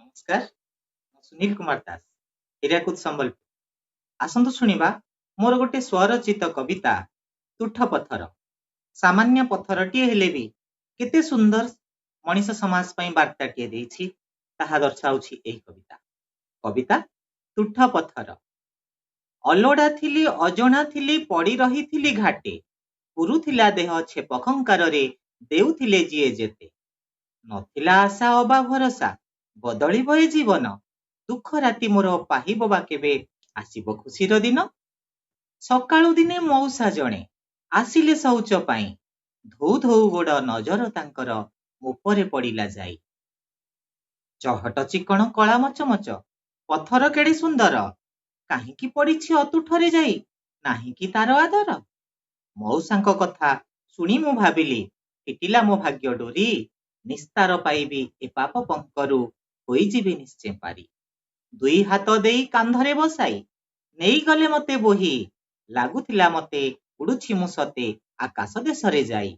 नमस्कार, ମୁଁ ସୁନୀଲ କୁମାର ଦାସ, ହୀରାକୁଦ ସମ୍ବଲପୁର। ଆସନ୍ତୁ ଶୁଣିବା ମୋର ଗୋଟେ ସ୍ୱରଚିତ କବିତା ତୁଠ ପଥର। ସାମାନ୍ୟ ପଥରଟିଏ ହେଲେ ବି କେତେ ସୁନ୍ଦର ମଣିଷ ସମାଜ ପାଇଁ ବାର୍ତ୍ତାଟିଏ ଦେଇଛି, ତାହା ଦର୍ଶାଉଛି ଏହି କବିତା। କବିତା ତୁଠ ପଥର। ଅଲୋଡ଼ା ଥିଲି, ଅଜଣା ଥିଲି, ପଡ଼ି ରହିଥିଲି ଘାଟେ, ପୁରୁଥିଲା ଦେହ ଛେପ ଖଙ୍କାରରେ, ଦେଉଥିଲେ ଯିଏ ଯେତେ। ନଥିଲା ଆଶା ଅବା ଭରସା, ବଦଳିବ ଏ ଜୀବନ, ଦୁଃଖ ରାତି ମୋର ପାହିବ ବା କେବେ, ଆସିବ ଖୁସିର ଦିନ। ସକାଳୁ ଦିନେ ମଉସା ଜଣେ ଆସିଲେ ଶୌଚ ପାଇଁ, ଧୋଉ ଧୋଉ ଗୋଡ଼ ନଜର ତାଙ୍କର ଉପରେ ପଡ଼ିଲା ଯାଇ। ଚହଟ ଚିକଣ କଳା ମଚମଚ, ପଥର କେଡ଼େ ସୁନ୍ଦର, କାହିଁକି ପଡ଼ିଛି ଅତୁଠରେ ଯାଇ, ନାହିଁ କି ତାର ଆଦର। ମଉସାଙ୍କ କଥା ଶୁଣି ମୁଁ ଭାବିଲି, ଫିଟିଲା ମୋ ଭାଗ୍ୟ ଡୋରି, ନିସ୍ତାର ପାଇବି ଏ ପାପ ପଙ୍କରୁ, ହୋଇଯିବି ନିଶ୍ଚେ ପାରି। ଦୁଇ ହାତ ଦେଇ କାନ୍ଧରେ ବସାଇ ନେଇଗଲେ ମତେ ବୋହି, ଲାଗୁଥିଲା ମତେ ଉଡୁଛି ମୁଁ ସତେ ଆକାଶ ଦେଶରେ ଯାଇ।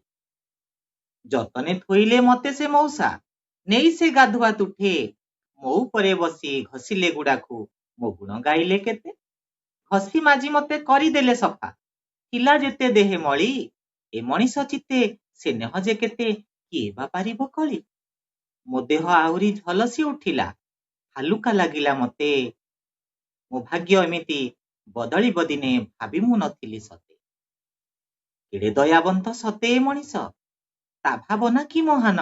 ଯତନେ ଥୋଇଲେ ମତେ ସେ ମଉସା, ନେଇ ସେ ଗାଧୁଆ ତୁଠେ, ମୋ ଉପରେ ବସି ଘଷିଲେ ଗୁଡାକୁ, ମୋ ଗୁଣ ଗାଇଲେ କେତେ। ଘଷି ମାଜି ମତେ କରିଦେଲେ ସଫା, ଥିଲା ଯେତେ ଦେହେ ମଳି, ଏ ମଣିଷ ଚିତେ ସ୍ନେହ ଯେ କେତେ, କିଏ ବା ପାରିବ କଳି। ମୋ ଦେହ ଆହୁରି ଝଲସି ଉଠିଲା, ହାଲୁକା ଲାଗିଲା ମତେ, ମୋ ଭାଗ୍ୟ ଏମିତି ବଦଳିବ ଦିନେ, ଭାବି ମୁଁ ନଥିଲି ସତେ। କେଡ଼େ ଦୟାବନ୍ତ ସତେ ଏ ମଣିଷ, ତା ଭାବନା କି ମହାନ,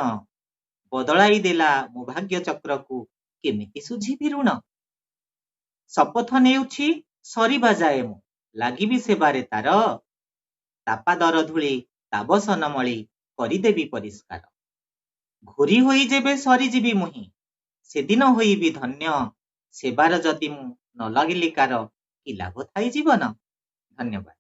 ବଦଳାଇ ଦେଲା ମୋ ଭାଗ୍ୟ ଚକ୍ରକୁ, କେମିତି ସୁଝିବି ଋଣ। ଶପଥ ନେଉଛି ସରିବା ଯାଏ ମୁଁ ଲାଗିବି ସେବାରେ ତାର, ତା ପାଦର ଧୂଳି ତାବସନ ମଳି କରିଦେବି ପରିଷ୍କାର। ଘୋରି ହୋଇ ଯେବେ ସରିଯିବି ମୁହିଁ, ସେଦିନ ହୋଇବି ଧନ୍ୟ, ସେବାର ଯଦି ମୁଁ ନ ଲାଗିଲି କାର, କି ଲାଭ ଥାଇ ଜୀବନ। ଧନ୍ୟବାଦ।